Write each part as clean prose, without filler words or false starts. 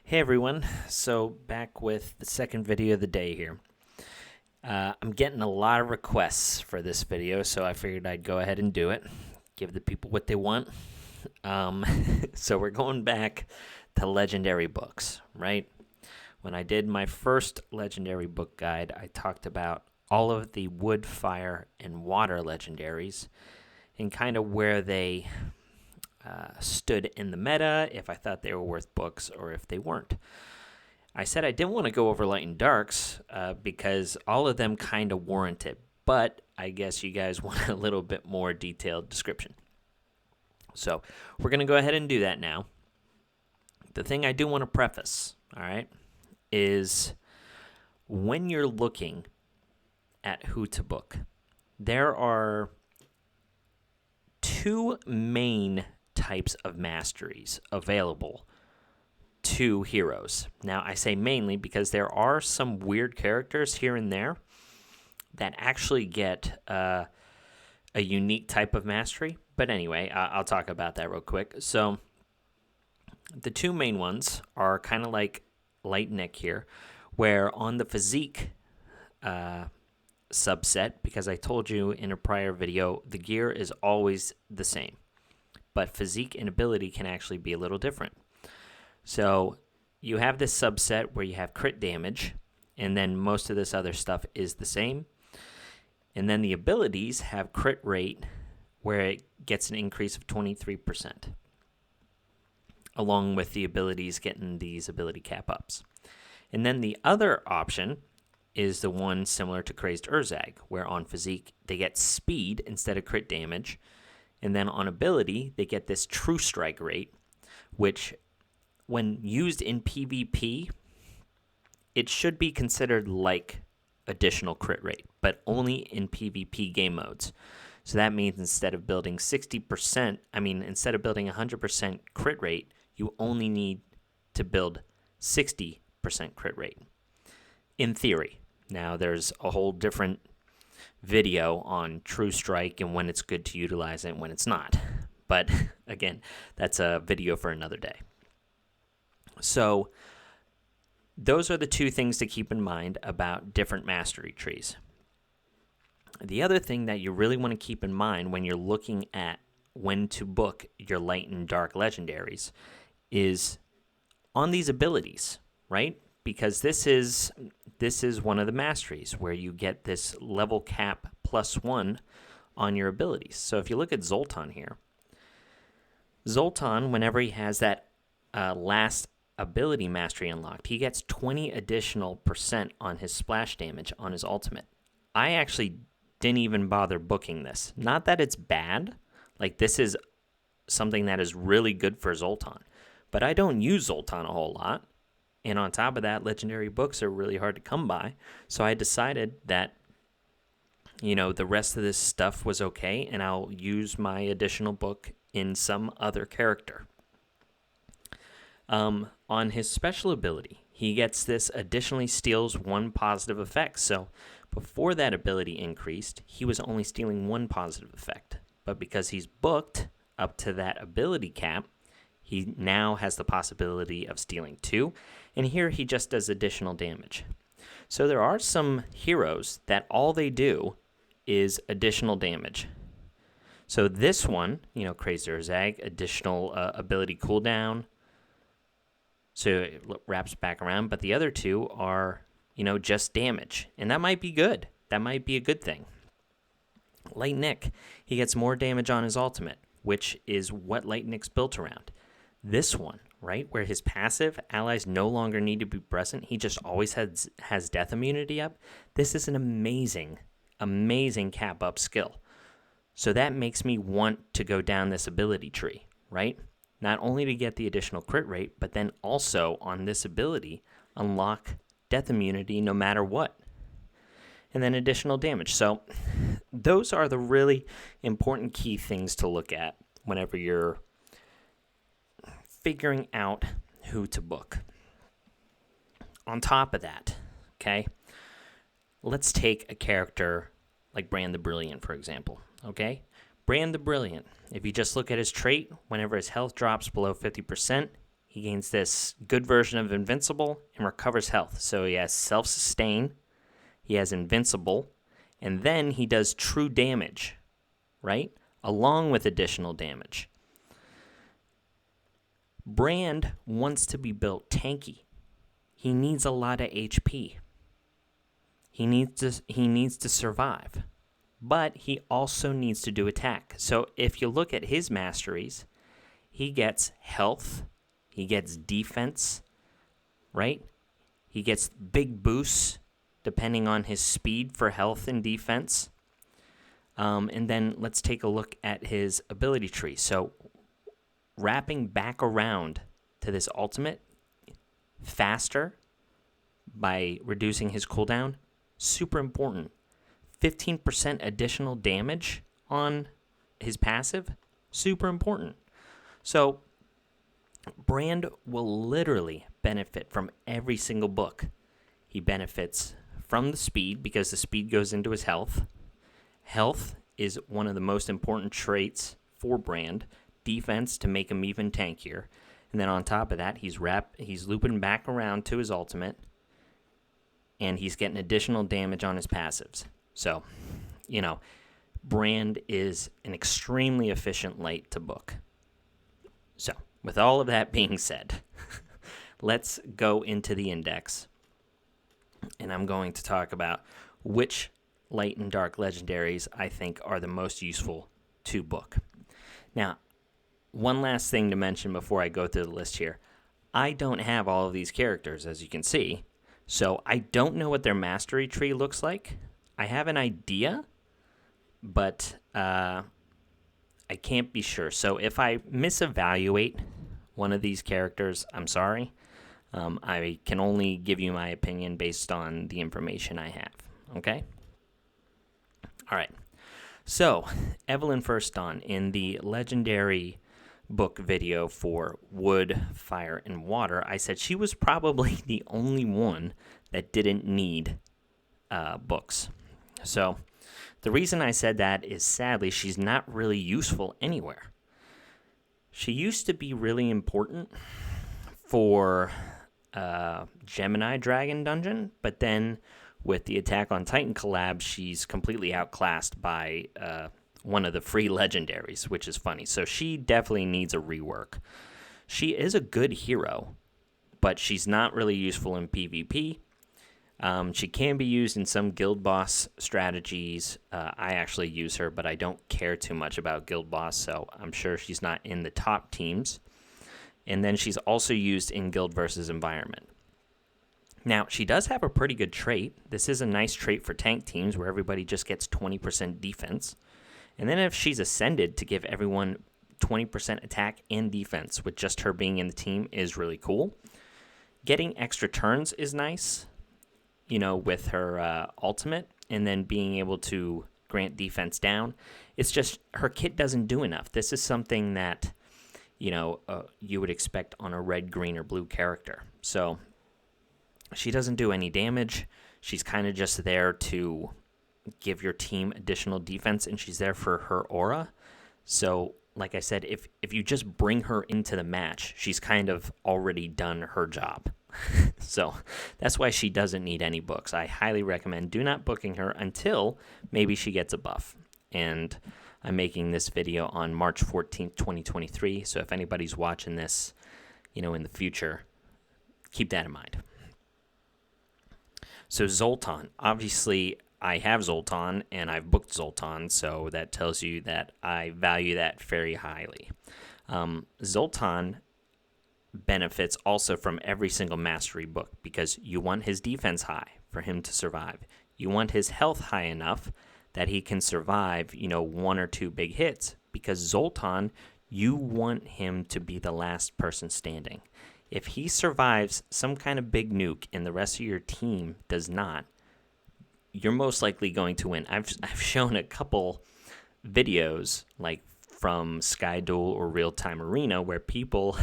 Hey everyone, so back with the second video of the day here. I'm getting a lot of requests for this video, so I figured I'd go ahead and do it. Give the people what they want. So we're going back to legendary books, right? When I did my first legendary book guide, I talked about all of the wood, fire, and water legendaries and kind of where they stood in the meta, if I thought they were worth books or if they weren't. I said I didn't want to go over light and darks because all of them kind of warrant it, but I guess you guys want a little bit more detailed description. So we're going to go ahead and do that now. The thing I do want to preface, all right, is when you're looking at who to book, there are two main types of masteries available to heroes. Now, I say mainly because there are some weird characters here and there that actually get a unique type of mastery. But anyway, I'll talk about that real quick. So the two main ones are kind of like Lightnick here, where on the physique subset, because I told you in a prior video, the gear is always the same. But physique and ability can actually be a little different. So you have this subset where you have crit damage, and then most of this other stuff is the same. And then the abilities have crit rate, where it gets an increase of 23%, along with the abilities getting these ability cap ups. And then the other option is the one similar to Crazed Erzag, where on physique they get speed instead of crit damage. And then on ability, they get this true strike rate, which when used in PvP, it should be considered like additional crit rate, but only in PvP game modes. So that means instead of building 100% crit rate, you only need to build 60% crit rate, in theory. Now, there's a whole different video on True Strike and when it's good to utilize it and when it's not. But again, that's a video for another day. So those are the two things to keep in mind about different mastery trees. The other thing that you really want to keep in mind when you're looking at when to book your light and dark legendaries is on these abilities, right? Because this is one of the masteries where you get this level cap +1 on your abilities. So if you look at Zoltan here, Zoltan, whenever he has that last ability mastery unlocked, he gets 20 additional % on his splash damage on his ultimate. I actually didn't even bother booking this. Not that it's bad. Like, this is something that is really good for Zoltan. But I don't use Zoltan a whole lot. And on top of that, legendary books are really hard to come by. So I decided that, the rest of this stuff was okay, and I'll use my additional book in some other character. On his special ability, he gets this additionally steals 1 positive effect. So before that ability increased, he was only stealing 1 positive effect. But because he's booked up to that ability cap, he now has the possibility of stealing 2, and here he just does additional damage. So there are some heroes that all they do is additional damage. So this one, Crazed Erzag, additional ability cooldown, so it wraps back around, but the other two are, just damage, and that might be good. That might be a good thing. Lightnick, he gets more damage on his ultimate, which is what Lightnick's built around. This one, right, where his passive allies no longer need to be present, he just always has death immunity up. This is an amazing cap up skill. So that makes me want to go down this ability tree, right? Not only to get the additional crit rate, but then also on this ability, unlock death immunity no matter what. And then additional damage. So those are the really important key things to look at whenever you're figuring out who to book. On top of that, okay, let's take a character like Brand the Brilliant, for example, okay? Brand the Brilliant, if you just look at his trait, whenever his health drops below 50%, he gains this good version of Invincible and recovers health. So he has Self-Sustain, he has Invincible, and then he does True Damage, right? Along with additional damage. Brand wants to be built tanky. He needs a lot of HP. He needs to survive. But he also needs to do attack. So if you look at his masteries, he gets health, he gets defense, right? He gets big boosts depending on his speed for health and defense. And then let's take a look at his ability tree. So wrapping back around to this ultimate faster by reducing his cooldown, super important. 15% additional damage on his passive, super important. So Brand will literally benefit from every single book. He benefits from the speed because the speed goes into his health. Health is one of the most important traits for Brand. Defense to make him even tankier. And then on top of that, he's looping back around to his ultimate, and he's getting additional damage on his passives. So, Brand is an extremely efficient light to book. So, with all of that being said, let's go into the index. And I'm going to talk about which light and dark legendaries I think are the most useful to book. Now, one last thing to mention before I go through the list here. I don't have all of these characters, as you can see, so I don't know what their mastery tree looks like. I have an idea, but I can't be sure. So if I misevaluate one of these characters, I'm sorry. I can only give you my opinion based on the information I have, okay? All right. So, Evelyn First Dawn, in the legendary book video for Wood, Fire, and Water, I said she was probably the only one that didn't need books. So, the reason I said that is sadly she's not really useful anywhere. She used to be really important for Gemini Dragon Dungeon, but then with the Attack on Titan collab, she's completely outclassed by one of the free legendaries, which is funny. So she definitely needs a rework. She is a good hero, but she's not really useful in PvP. She can be used in some guild boss strategies. I actually use her, but I don't care too much about guild boss, so I'm sure she's not in the top teams. And then she's also used in guild versus environment. Now, she does have a pretty good trait. This is a nice trait for tank teams where everybody just gets 20% defense. And then if she's ascended to give everyone 20% attack and defense with just her being in the team is really cool. Getting extra turns is nice, with her ultimate, and then being able to grant defense down. It's just her kit doesn't do enough. This is something that, you would expect on a red, green, or blue character. So she doesn't do any damage. She's kind of just there to give your team additional defense, and she's there for her aura. So, like I said, if you just bring her into the match, she's kind of already done her job. So that's why she doesn't need any books. I highly recommend do not booking her until maybe she gets a buff. And I'm making this video on March 14th, 2023. So if anybody's watching this, in the future, keep that in mind. So Zoltan, obviously I have Zoltan and I've booked Zoltan, so that tells you that I value that very highly. Zoltan benefits also from every single mastery book because you want his defense high for him to survive. You want his health high enough that he can survive, one or two big hits, because Zoltan, you want him to be the last person standing. If he survives some kind of big nuke and the rest of your team does not, you're most likely going to win. I've shown a couple videos, like from Sky Duel or Real Time Arena, where people,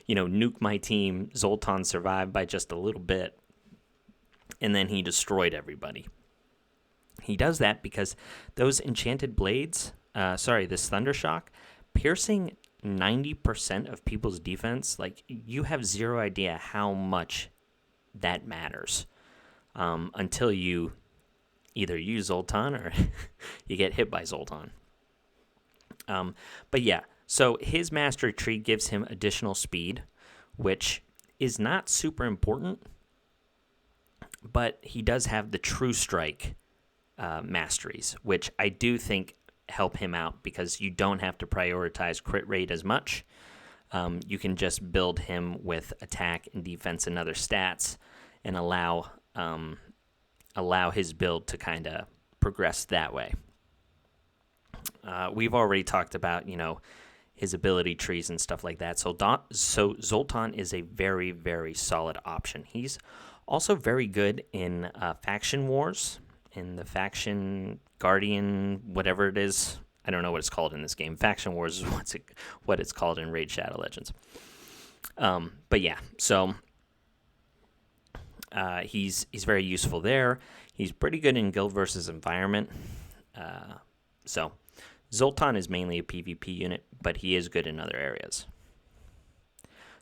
nuke my team. Zoltan survived by just a little bit, and then he destroyed everybody. He does that because those enchanted blades, this Thundershock, piercing 90% of people's defense, like, you have zero idea how much that matters until you either use Zoltan or you get hit by Zoltan. But yeah, so his mastery tree gives him additional speed, which is not super important, but he does have the True Strike masteries, which I do think help him out because you don't have to prioritize crit rate as much. You can just build him with attack and defense and other stats and allow his build to kind of progress that way. We've already talked about, his ability trees and stuff like that. So Zoltan is a very, very solid option. He's also very good in faction wars, in the faction guardian, whatever it is. I don't know what it's called in this game. Faction wars is what it's called in Raid Shadow Legends. But yeah, so he's very useful there. He's pretty good in guild versus environment. So Zoltan is mainly a PvP unit, but he is good in other areas.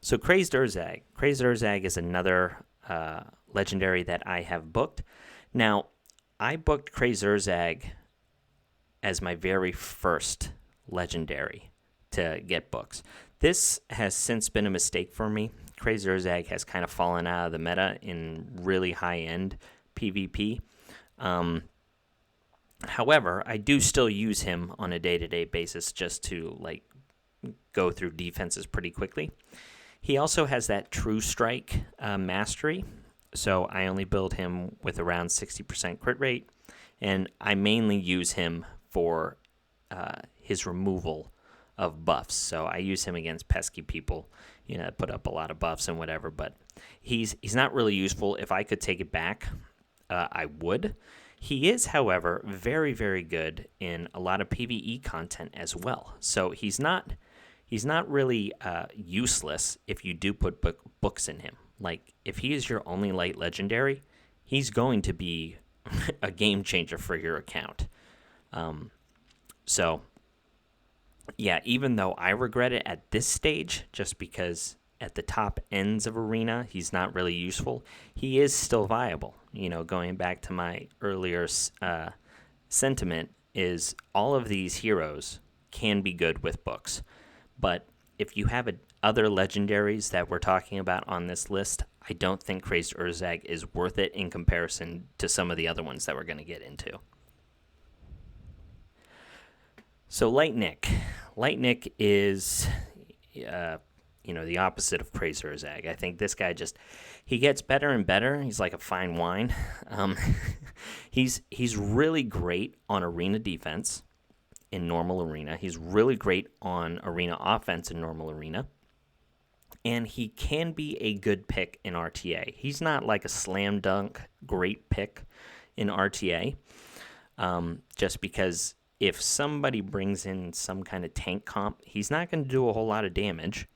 So Crazed Erzag. Crazed Erzag is another legendary that I have booked. Now, I booked Crazed Erzag as my very first legendary to get books. This has since been a mistake for me. Crazed Erzag has kind of fallen out of the meta in really high-end PvP. However, I do still use him on a day-to-day basis just to go through defenses pretty quickly. He also has that True Strike mastery, so I only build him with around 60% crit rate, and I mainly use him for his removal of buffs. So I use him against pesky people, put up a lot of buffs and whatever, but he's not really useful. If I could take it back, I would. He is, however, very, very good in a lot of PvE content as well. So he's not really useless if you do put books in him. Like, if he is your only light legendary, he's going to be a game changer for your account. So, yeah, even though I regret it at this stage, just because at the top ends of Arena, he's not really useful, he is still viable. Going back to my earlier sentiment, is all of these heroes can be good with books. But if you have other legendaries that we're talking about on this list, I don't think Crazed Erzag is worth it in comparison to some of the other ones that we're going to get into. So Lightnick. Lightnick is, the opposite of Crazed Erzag. I think this guy he gets better and better. He's like a fine wine. He's really great on arena defense in normal arena. He's really great on arena offense in normal arena. And he can be a good pick in RTA. He's not like a slam dunk great pick in RTA, just because if somebody brings in some kind of tank comp, he's not going to do a whole lot of damage.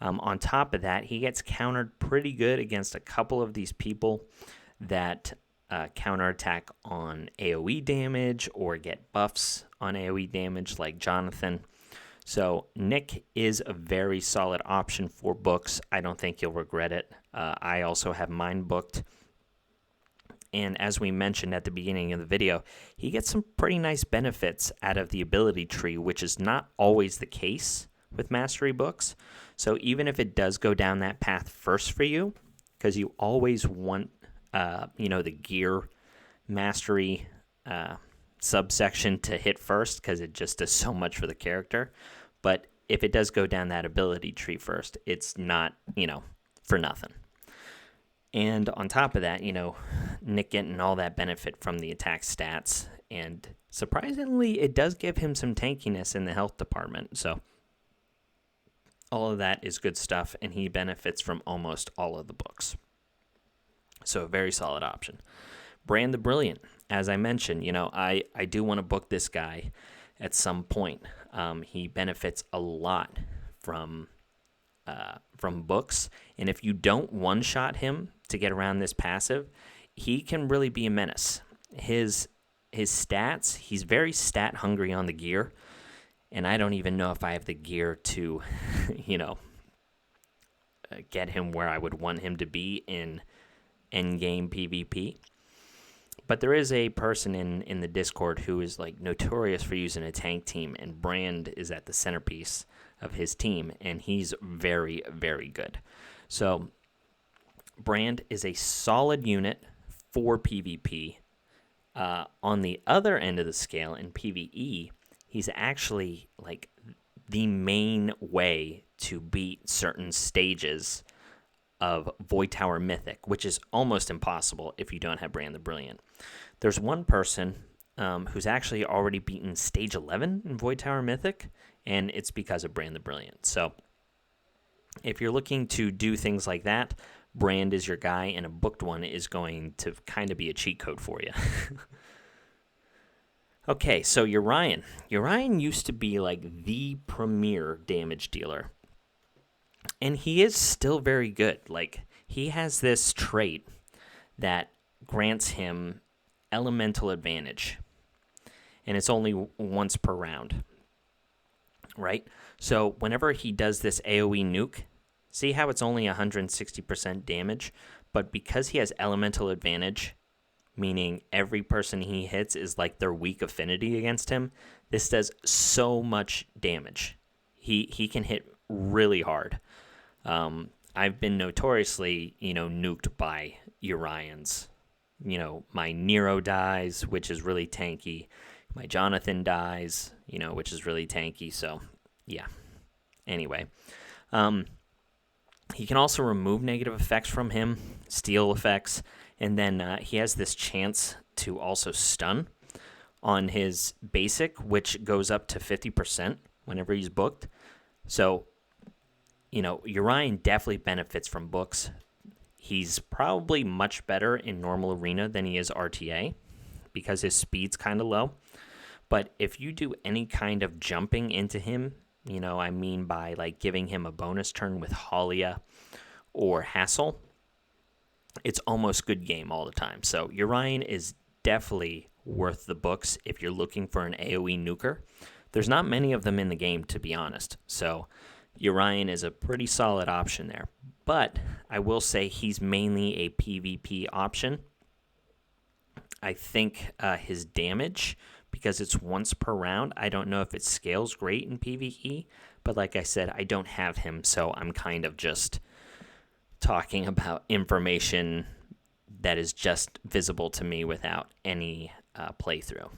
On top of that, he gets countered pretty good against a couple of these people that counterattack on AoE damage or get buffs on AoE damage, like Jonathan. So Nick is a very solid option for books. I don't think you'll regret it. I also have mine booked. And as we mentioned at the beginning of the video, he gets some pretty nice benefits out of the ability tree, which is not always the case with mastery books. So even if it does go down that path first for you, because you always want, the gear mastery subsection to hit first, because it just does so much for the character. But if it does go down that ability tree first, it's not, for nothing. And on top of that, Nick getting all that benefit from the attack stats. And surprisingly, it does give him some tankiness in the health department. So all of that is good stuff, and he benefits from almost all of the books. So a very solid option. Brand the Brilliant. As I mentioned, I do want to book this guy at some point. He benefits a lot from books, and if you don't one-shot him to get around this passive, he can really be a menace. His stats, he's very stat hungry on the gear, And I don't even know if I have the gear to, get him where I would want him to be in endgame PvP. But there is a person in the Discord who is like notorious for using a tank team, and Brand is at the centerpiece of his team, and he's very, very good. So Brand is a solid unit for PvP. On the other end of the scale in PvE, he's actually like the main way to beat certain stages of Void Tower Mythic, which is almost impossible if you don't have Brand the Brilliant. There's one person who's actually already beaten stage 11 in Void Tower Mythic, and it's because of Brand the Brilliant. So if you're looking to do things like that, Brand is your guy, and a booked one is going to kind of be a cheat code for you. Okay, so Uryon. Uryon used to be like the premier damage dealer. And he is still very good. Like, he has this trait that grants him elemental advantage. And it's only once per round. Right? So whenever he does this AoE nuke, see how it's only 160% damage? But because he has elemental advantage, meaning every person he hits is like their weak affinity against him, this does so much damage. He can hit really hard. I've been notoriously, nuked by Uryons. My Nero dies, which is really tanky. My Jonathan dies, which is really tanky. So, yeah. Anyway. He can also remove negative effects from him, steal effects, and then he has this chance to also stun on his basic, which goes up to 50% whenever he's booked. So, Uryon definitely benefits from books. He's probably much better in normal arena than he is RTA because his speed's kind of low. But if you do any kind of jumping into him, I mean by like giving him a bonus turn with Halia or Hassle, it's almost good game all the time. So Uryon is definitely worth the books if you're looking for an AoE nuker. There's not many of them in the game, to be honest. So Uryon is a pretty solid option there. But I will say he's mainly a PvP option. I think his damage, because it's once per round, I don't know if it scales great in PvE. But like I said, I don't have him, so I'm kind of just talking about information that is just visible to me without any playthrough.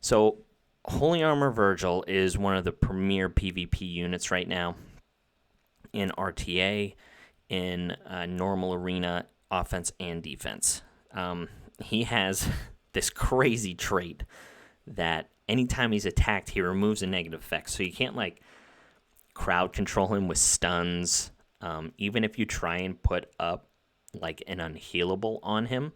So Holy Armor Virgil is one of the premier PvP units right now in RTA, in normal arena, offense and defense. He has this crazy trait that anytime he's attacked, he removes a negative effect. So you can't like crowd control him with stuns. Even if you try and put up like an unhealable on him,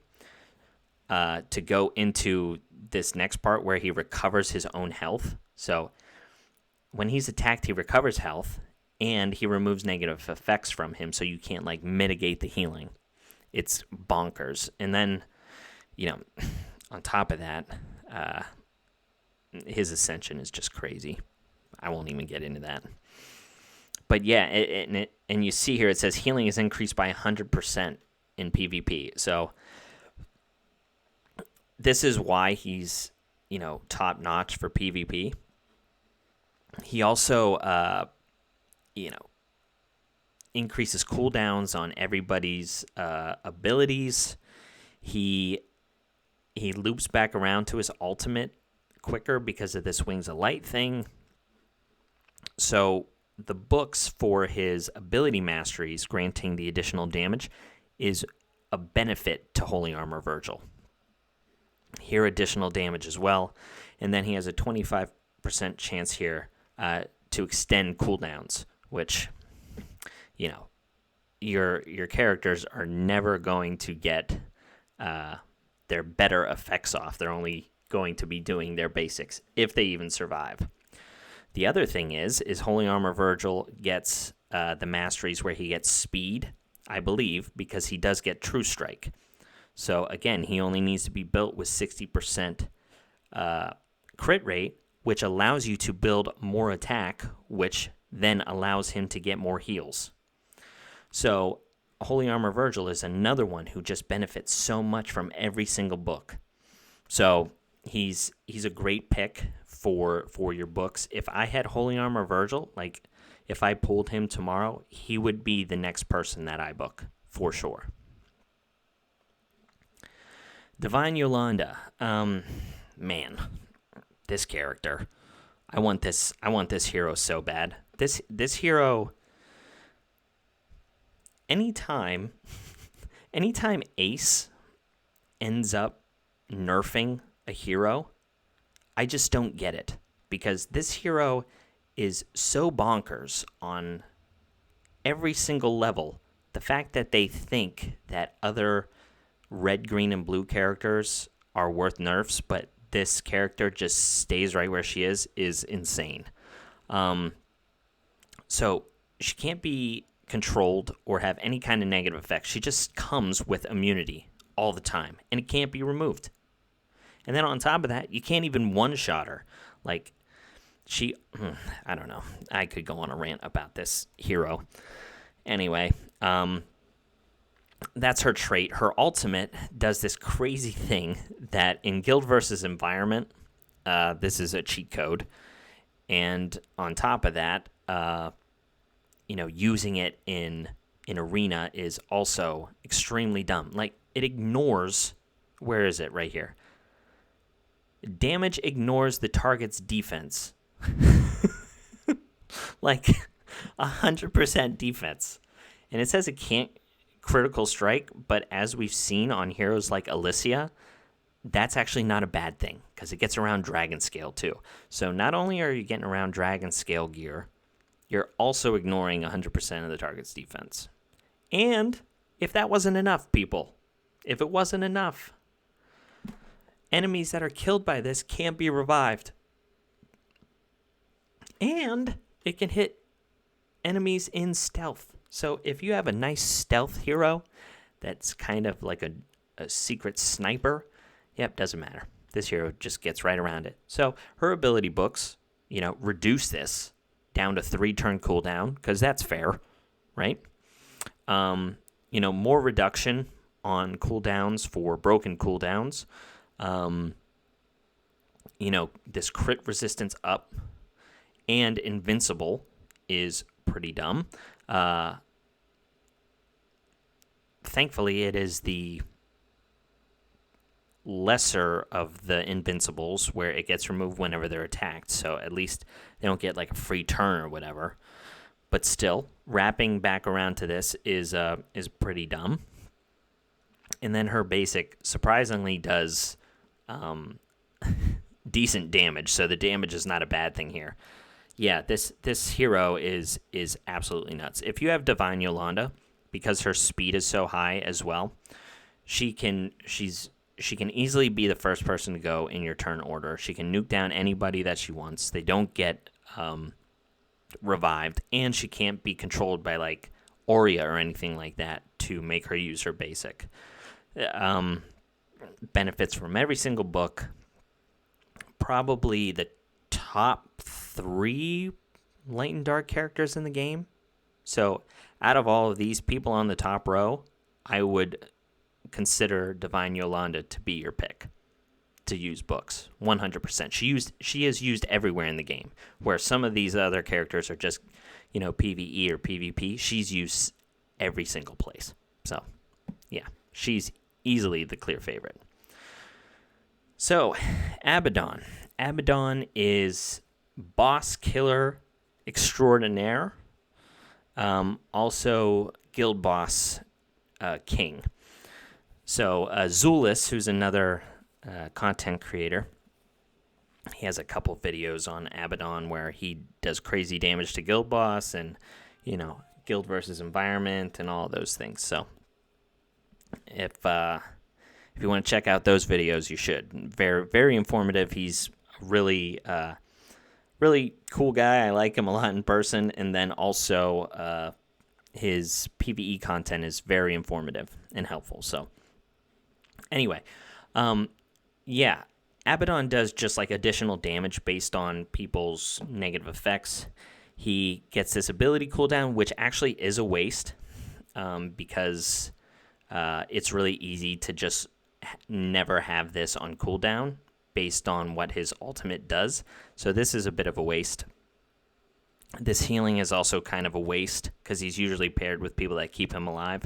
to go into this next part where he recovers his own health. So when he's attacked, he recovers health, and he removes negative effects from him, so you can't like mitigate the healing. It's bonkers. And then, on top of that, his ascension is just crazy. I won't even get into that. But yeah, and you see here it says healing is increased by 100% in PvP. So this is why he's, top notch for PvP. He also, increases cooldowns on everybody's abilities. He loops back around to his ultimate quicker because of this Wings of Light thing. So the books for his ability masteries granting the additional damage is a benefit to Holy Armor Virgil. Here, additional damage as well. And then he has a 25% chance here to extend cooldowns, which, your characters are never going to get their better effects off. They're only going to be doing their basics, if they even survive. The other thing is Holy Armor Virgil gets the masteries where he gets speed, I believe, because he does get True Strike. So, again, he only needs to be built with 60% crit rate which allows you to build more attack, which then allows him to get more heals. So Holy Armor Virgil is another one who just benefits so much from every single book. So he's a great pick for your books. If I had Holy Armor Virgil, like if I pulled him tomorrow, he would be the next person that I book for sure. Divine Yolanda. Man, this character. I want this hero so bad. This hero, anytime Ace ends up nerfing a hero, I just don't get it, because this hero is so bonkers on every single level. The fact that they think that other red, green, and blue characters are worth nerfs, but this character just stays right where she is insane. So she can't be controlled or have any kind of negative effects. She just comes with immunity all the time, and it can't be removed. And then on top of that, you can't even one-shot her. Like, I don't know. I could go on a rant about this hero. Anyway, that's her trait. Her ultimate does this crazy thing that in Guild versus Environment, this is a cheat code. And on top of that, using it in Arena is also extremely dumb. Like, it ignores, where is it? Right here. Damage ignores the target's defense. Like 100% defense. And it says it can't critical strike, but as we've seen on heroes like Alicia, that's actually not a bad thing, because it gets around Dragon Scale too. So not only are you getting around Dragon Scale gear, you're also ignoring 100% of the target's defense. And if that wasn't enough, people, if it wasn't enough, enemies that are killed by this can't be revived. And it can hit enemies in stealth. So if you have a nice stealth hero that's kind of like a secret sniper, doesn't matter. This hero just gets right around it. So her ability books, reduce this down to 3-turn cooldown, because that's fair, right? More reduction on cooldowns for broken cooldowns. This crit resistance up and invincible is pretty dumb. Thankfully, it is the lesser of the invincibles, where it gets removed whenever they're attacked, so at least they don't get like a free turn or whatever. But still, wrapping back around to this is pretty dumb. And then her basic surprisingly does decent damage, so the damage is not a bad thing here. Yeah, this hero is absolutely nuts. If you have Divine Yolanda, because her speed is so high as well, she can easily be the first person to go in your turn order. She can nuke down anybody that she wants. They don't get revived, and she can't be controlled by like Aurea or anything like that to make her use her basic. Benefits from every single book. Probably the top 3 light and dark characters in the game. So out of all of these people on the top row, I would consider Divine Yolanda to be your pick to use books 100%. She is used everywhere in the game, where some of these other characters are just PvE or PvP. She's used every single place. So yeah, she's easily the clear favorite. So Abaddon is boss killer extraordinaire, also guild boss king. So Zulus, who's another content creator, he has a couple videos on Abaddon where he does crazy damage to guild boss and guild versus environment and all those things. So if you want to check out those videos, you should. Very, very informative. He's really cool guy. I like him a lot in person, and then also his PvE content is very informative and helpful. So anyway, Abaddon does just like additional damage based on people's negative effects. He gets this ability cooldown, which actually is a waste because it's really easy to just never have this on cooldown based on what his ultimate does. So this is a bit of a waste. This healing is also kind of a waste because he's usually paired with people that keep him alive.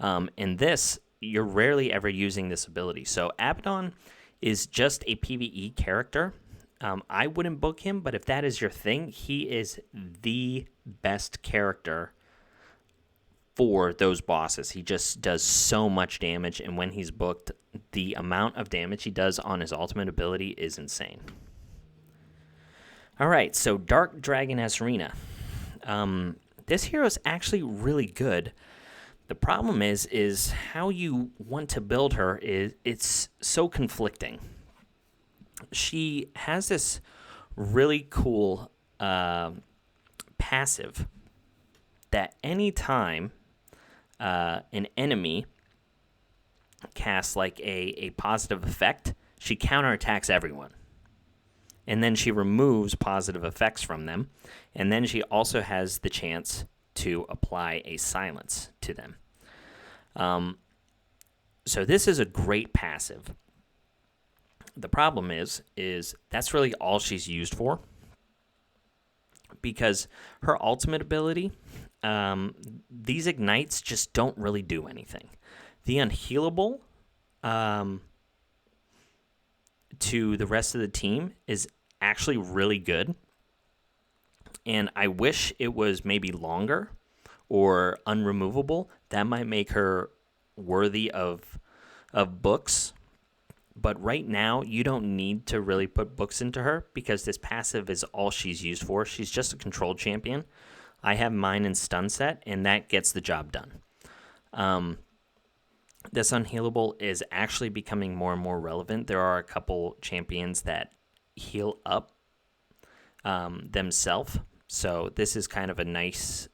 In this, you're rarely ever using this ability. So Abaddon is just a PvE character. I wouldn't book him, but if that is your thing, he is the best character for those bosses. He just does so much damage, and when he's booked, the amount of damage he does on his ultimate ability is insane. All right, so Dark Dragon Asrina. This hero is actually really good. The problem is how you want to build her it's so conflicting. She has this really cool passive that anytime an enemy casts like a positive effect, she counterattacks everyone. And then she removes positive effects from them. And then she also has the chance to apply a silence to them. So this is a great passive. The problem is that's really all she's used for, because her ultimate ability, these ignites just don't really do anything. The unhealable to the rest of the team is actually really good, and I wish it was maybe longer or unremovable. That might make her worthy of books. But right now, you don't need to really put books into her because this passive is all she's used for. She's just a control champion. I have mine in stun set, and that gets the job done. This unhealable is actually becoming more and more relevant. There are a couple champions that heal up themselves. So this is kind of a nice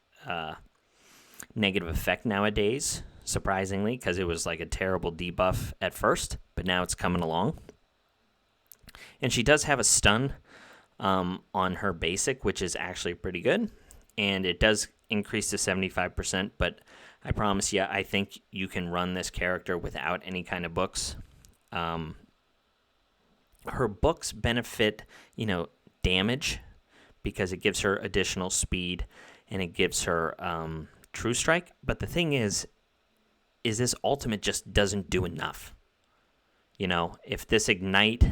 negative effect nowadays, surprisingly, because it was like a terrible debuff at first, but now it's coming along. And she does have a stun on her basic, which is actually pretty good. And it does increase to 75%, but I promise you, I think you can run this character without any kind of books. Her books benefit, damage, because it gives her additional speed and it gives her True Strike. But the thing is this ultimate just doesn't do enough. If this ignite,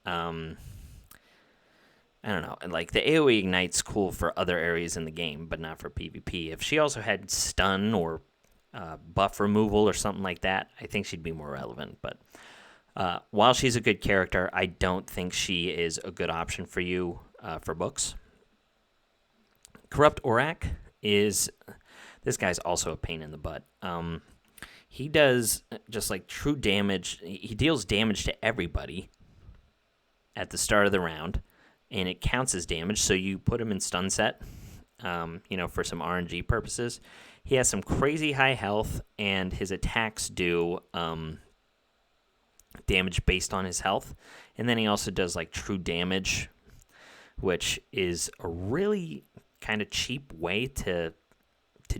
I don't know, like the AoE ignite's cool for other areas in the game, but not for PvP. If she also had stun or buff removal or something like that, I think she'd be more relevant. But while she's a good character, I don't think she is a good option for you for books. Corrupt Orac this guy's also a pain in the butt. He does just like true damage. He deals damage to everybody at the start of the round, and it counts as damage, so you put him in stun set, for some RNG purposes. He has some crazy high health, and his attacks do damage based on his health. And then he also does like true damage, which is a really kind of cheap way to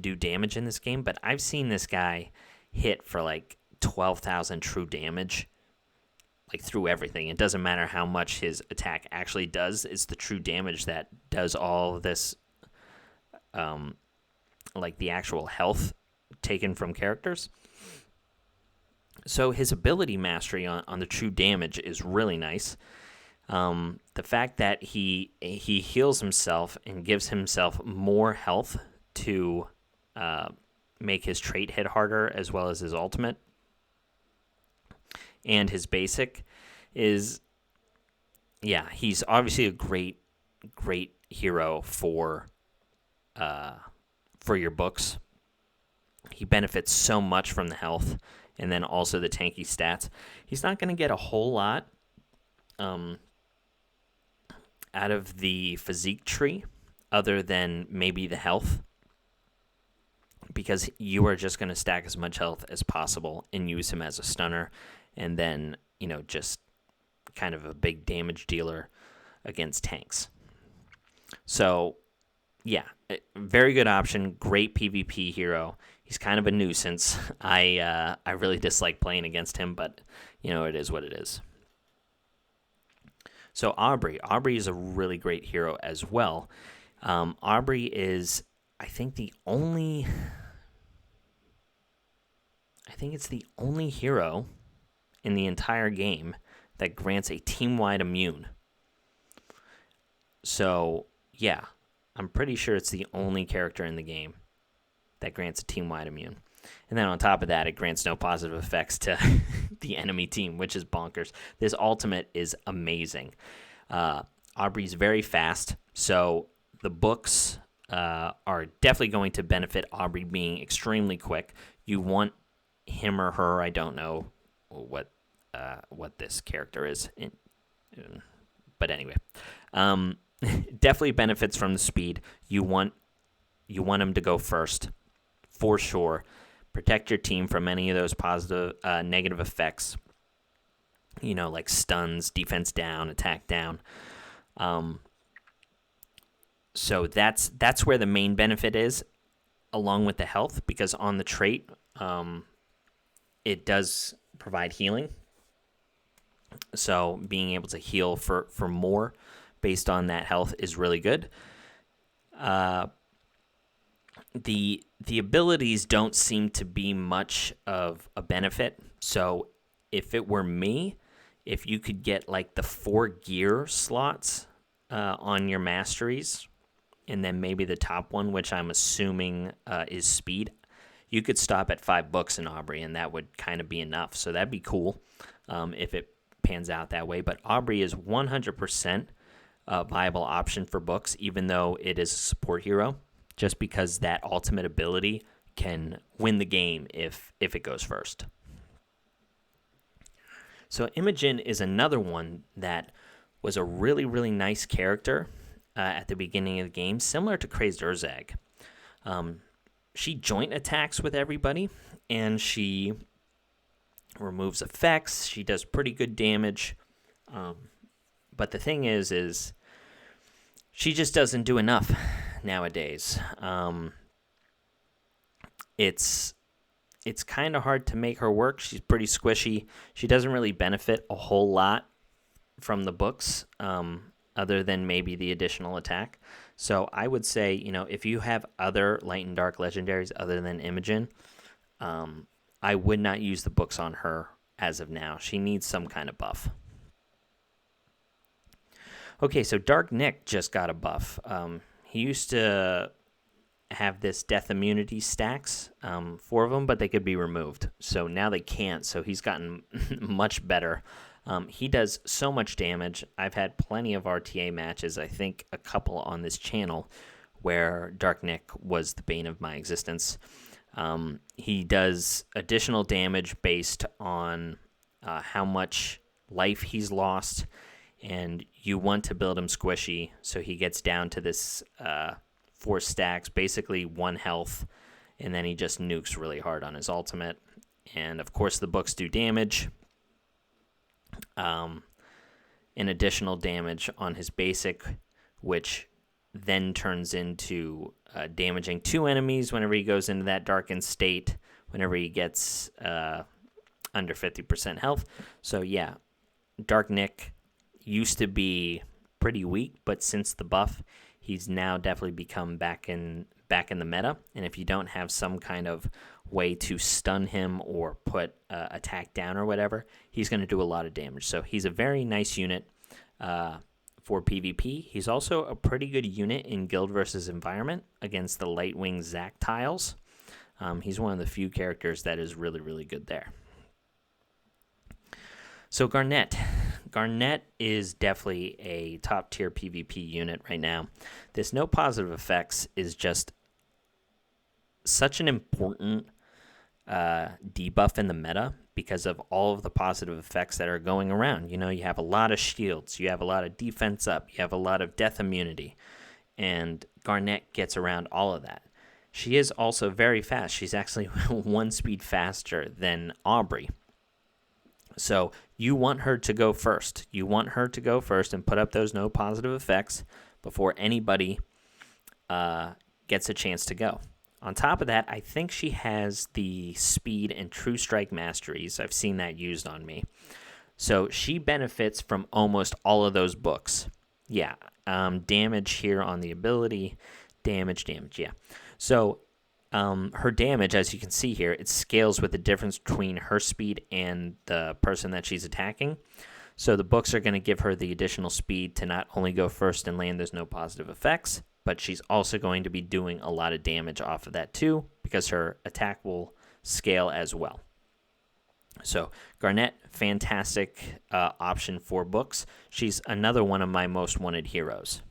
do damage in this game. But I've seen this guy hit for like 12,000 true damage, like through everything. It doesn't matter how much his attack actually does. It's the true damage that does all of this, like the actual health taken from characters. So his ability mastery on the true damage is really nice. The fact that he heals himself and gives himself more health to make his trait hit harder, as well as his ultimate and his basic, is, he's obviously a great hero for your books. He benefits so much from the health and then also the tanky stats. He's not going to get a whole lot out of the physique tree other than maybe the health, because you are just going to stack as much health as possible and use him as a stunner, and then, just kind of a big damage dealer against tanks. So, yeah, very good option. Great PvP hero. He's kind of a nuisance. I really dislike playing against him, but, it is what it is. So Aubry. Aubry is a really great hero as well. Aubry is, I think it's the only hero in the entire game that grants a team-wide immune. So, yeah, I'm pretty sure it's the only character in the game that grants a team-wide immune. And then on top of that, it grants no positive effects to the enemy team, which is bonkers. This ultimate is amazing. Aubry's very fast, so the books are definitely going to benefit Aubry being extremely quick. You want him or her, I don't know what this character is, but anyway, definitely benefits from the speed. You want him to go first, for sure. Protect your team from any of those negative effects, like stuns, defense down, attack down. So that's where the main benefit is, along with the health, because on the trait, it does provide healing. So being able to heal for more based on that health is really good. The abilities don't seem to be much of a benefit. So if it were me, if you could get like the 4 gear slots on your masteries, and then maybe the top one, which I'm assuming is speed, you could stop at 5 books in Aubry, and that would kind of be enough. So that'd be cool if it pans out that way. But Aubry is 100% a viable option for books, even though it is a support hero, just because that ultimate ability can win the game if it goes first. So Imogen is another one that was a really, really nice character at the beginning of the game, similar to Crazed Erzag. She joint attacks with everybody, and she removes effects. She does pretty good damage. But the thing is she just doesn't do enough nowadays. It's kind of hard to make her work. She's pretty squishy. She doesn't really benefit a whole lot from the books, other than maybe the additional attack. So I would say, if you have other light and dark legendaries other than Imogen, I would not use the books on her as of now. She needs some kind of buff. Okay, so Dark Nick just got a buff. He used to have this death immunity stacks, 4 of them, but they could be removed. So now they can't, so he's gotten much better. He does so much damage. I've had plenty of RTA matches, I think a couple on this channel, where Dark Nick was the bane of my existence. He does additional damage based on how much life he's lost, and you want to build him squishy, so he gets down to this 4 stacks, basically 1 health, and then he just nukes really hard on his ultimate. And of course the books do damage, and additional damage on his basic, which then turns into damaging 2 enemies whenever he goes into that darkened state, whenever he gets under 50% health. So yeah, Dark Nick used to be pretty weak, but since the buff, he's now definitely become back in the meta. And if you don't have some kind of way to stun him or put attack down or whatever, he's going to do a lot of damage. So he's a very nice unit for PvP. He's also a pretty good unit in Guild versus Environment against the Lightwing Zac tiles. He's one of the few characters that is really, really good there. So Garnett. Garnett is definitely a top-tier PvP unit right now. This no positive effects is just such an important debuff in the meta because of all of the positive effects that are going around. You have a lot of shields, you have a lot of defense up, you have a lot of death immunity, and Garnett gets around all of that. She is also very fast. She's actually 1 speed faster than Aubry. So you want her to go first. You want her to go first and put up those no positive effects before anybody gets a chance to go. On top of that, I think she has the speed and true strike masteries. I've seen that used on me. So she benefits from almost all of those books. Yeah, damage here on the ability. Damage, yeah. So her damage, as you can see here, it scales with the difference between her speed and the person that she's attacking. So the books are going to give her the additional speed to not only go first and land those no positive effects, but she's also going to be doing a lot of damage off of that too, because her attack will scale as well. So Garnett, fantastic option for books. She's another one of my most wanted heroes.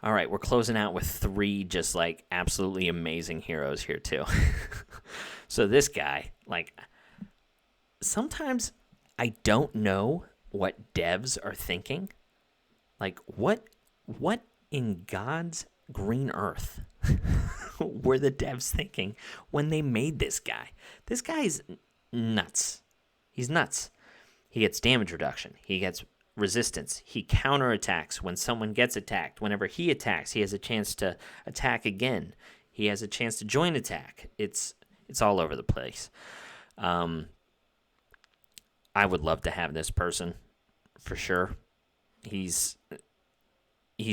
All right, we're closing out with 3 just like absolutely amazing heroes here too. So this guy, like, sometimes I don't know what devs are thinking. Like, what in God's green earth were the devs thinking when they made this guy? This guy's nuts. He's nuts. He gets damage reduction. He gets resistance. He counterattacks when someone gets attacked. Whenever he attacks, he has a chance to attack again. He has a chance to join attack. It's all over the place. I would love to have this person for sure. He's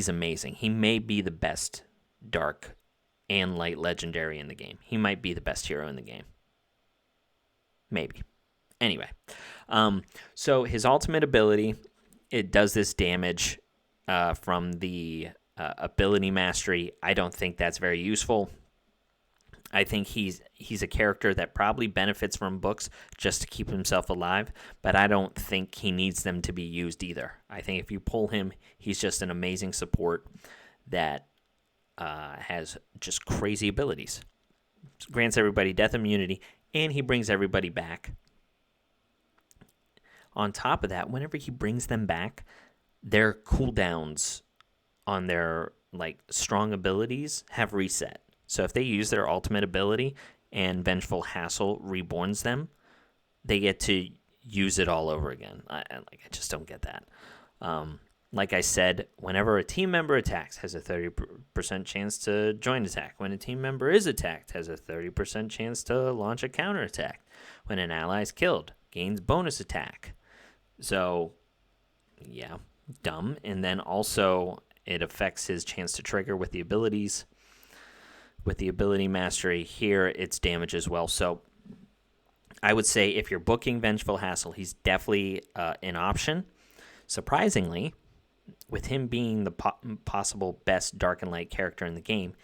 amazing. He may be the best dark and light legendary in the game. He might be the best hero in the game. Maybe. Anyway, so his ultimate ability, it does this damage from the ability mastery. I don't think that's very useful. I think he's a character that probably benefits from books just to keep himself alive, but I don't think he needs them to be used either. I think if you pull him, he's just an amazing support that has just crazy abilities. Grants everybody death immunity, and he brings everybody back. On top of that, whenever he brings them back, their cooldowns on their like strong abilities have reset. So if they use their ultimate ability and Vengeful Hassle reborns them, they get to use it all over again. I just don't get that. Like I said, whenever a team member attacks, has a 30% chance to join attack. When a team member is attacked, has a 30% chance to launch a counterattack. When an ally is killed, gains bonus attack. So, yeah, dumb. And then also it affects his chance to trigger with the abilities. With the ability mastery here, it's damage as well. So I would say if you're booking Vengeful Hassle, he's definitely an option. Surprisingly, with him being the possible best dark and light character in the game,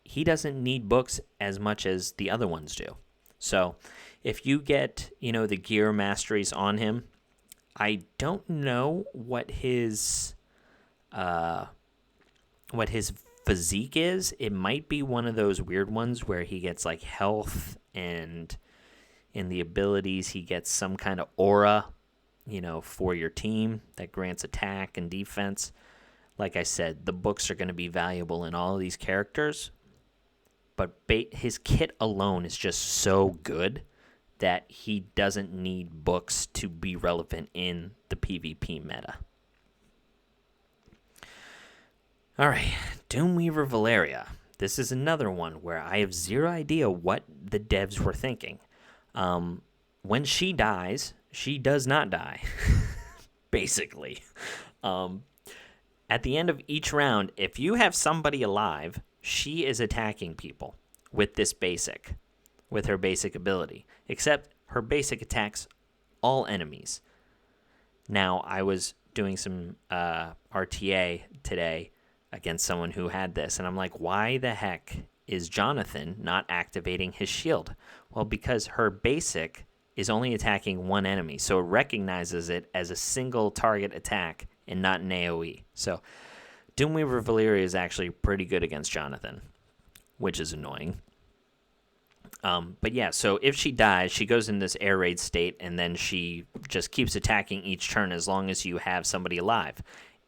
he doesn't need books as much as the other ones do. So if you get, the gear masteries on him, I don't know what his physique is. It might be one of those weird ones where he gets like health, and in the abilities he gets some kind of aura, for your team that grants attack and defense. Like I said, the books are going to be valuable in all of these characters, but his kit alone is just so good that he doesn't need books to be relevant in the PvP meta. All right, Doomweaver Valeria. This is another one where I have zero idea what the devs were thinking. When she dies, she does not die, basically. At the end of each round, if you have somebody alive, she is attacking people with her basic ability, except her basic attacks all enemies. Now, I was doing some RTA today against someone who had this, and I'm like, why the heck is Jonathan not activating his shield? Well, because her basic is only attacking one enemy, so it recognizes it as a single target attack and not an AoE. So Doomweaver Valeria is actually pretty good against Jonathan, which is annoying. But yeah, so if she dies, she goes in this air raid state, and then she just keeps attacking each turn as long as you have somebody alive.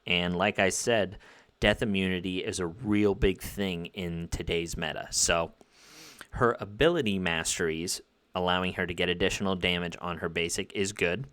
And like I said, death immunity is a real big thing in today's meta. So her ability masteries allowing her to get additional damage on her basic is good.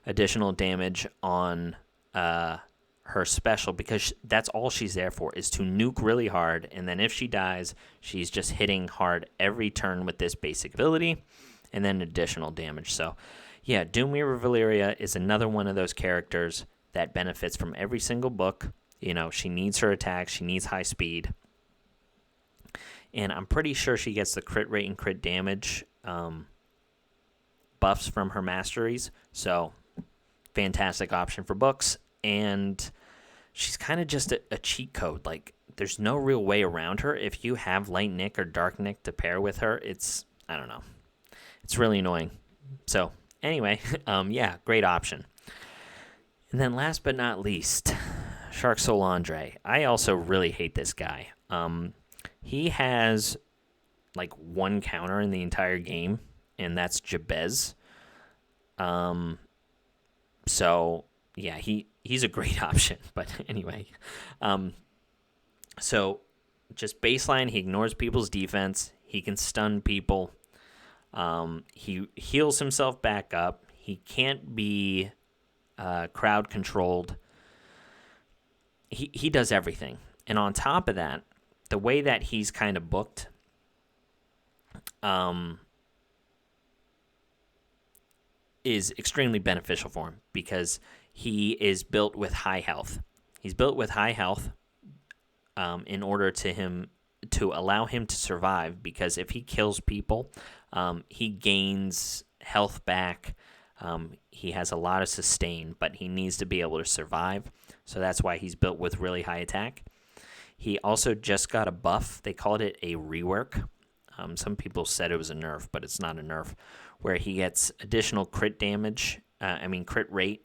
Additional damage on her special, because that's all she's there for, is to nuke really hard, and then if she dies, she's just hitting hard every turn with this basic ability, and then additional damage. So, yeah, Doomweaver Valeria is another one of those characters that benefits from every single book. You know, she needs her attacks, she needs high speed, and I'm pretty sure she gets the crit rate and crit damage buffs from her masteries, so fantastic option for books. And she's kind of just a cheat code. Like, there's no real way around her. If you have Lightnick or Darknick to pair with her, it's, I don't know, it's really annoying. So anyway, yeah, great option. And then last but not least, Shark Solandre. I also really hate this guy. He has like one counter in the entire game, and that's Jabez. So yeah, he's a great option. But anyway, so just baseline, he ignores people's defense. He can stun people. He heals himself back up. He can't be crowd controlled. He does everything. And on top of that, the way that he's kind of booked, is extremely beneficial for him, because he is built with high health. He's built with high health in order to allow him to survive, because if he kills people, he gains health back. He has a lot of sustain, but he needs to be able to survive. So that's why he's built with really high attack. He also just got a buff. They called it a rework. Some people said it was a nerf, but it's not a nerf, where he gets additional crit damage, crit rate,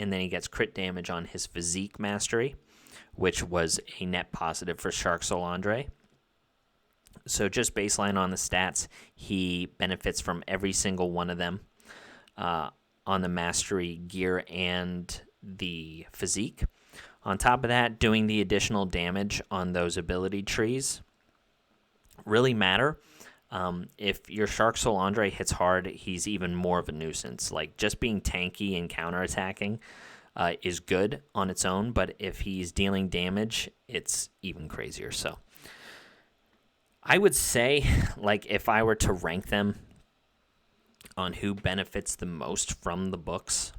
and then he gets crit damage on his physique mastery, which was a net positive for Shark Solandre. So just baseline on the stats, he benefits from every single one of them on the mastery, gear, and the physique. On top of that, doing the additional damage on those ability trees really matter. If your Shark Solandre hits hard, he's even more of a nuisance. Like, just being tanky and counterattacking is good on its own, but if he's dealing damage, it's even crazier. So I would say, like, if I were to rank them on who benefits the most from the books,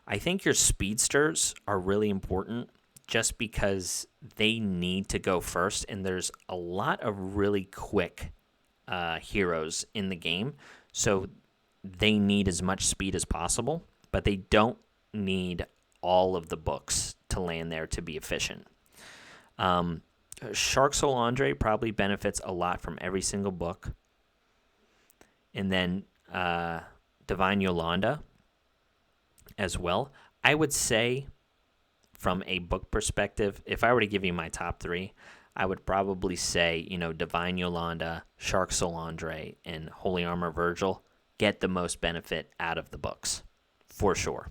I think your speedsters are really important, just because they need to go first, and there's a lot of really quick heroes in the game, so they need as much speed as possible, but they don't need all of the books to land there to be efficient. Shark Solandre probably benefits a lot from every single book. And then Divine Yolanda as well. I would say, from a book perspective, if I were to give you my top three, I would probably say, Divine Yolanda, Shark Solandre, and Holy Armor Virgil get the most benefit out of the books, for sure.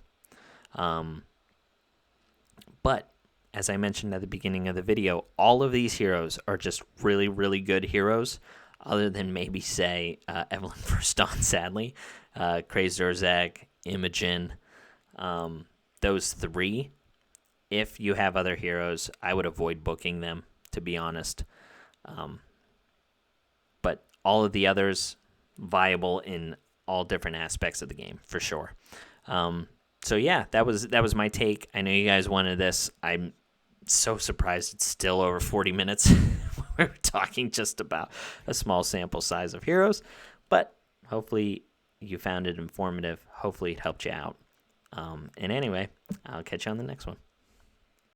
But as I mentioned at the beginning of the video, all of these heroes are just really, really good heroes, other than maybe, say, Evelyn First Dawn, sadly. Crazed Erzag, Imogen, those three. If you have other heroes, I would avoid booking them, to be honest. But all of the others, viable in all different aspects of the game, for sure. So yeah, that was my take. I know you guys wanted this. I'm so surprised it's still over 40 minutes. We're talking just about a small sample size of heroes, but hopefully you found it informative. Hopefully it helped you out. And anyway, I'll catch you on the next one.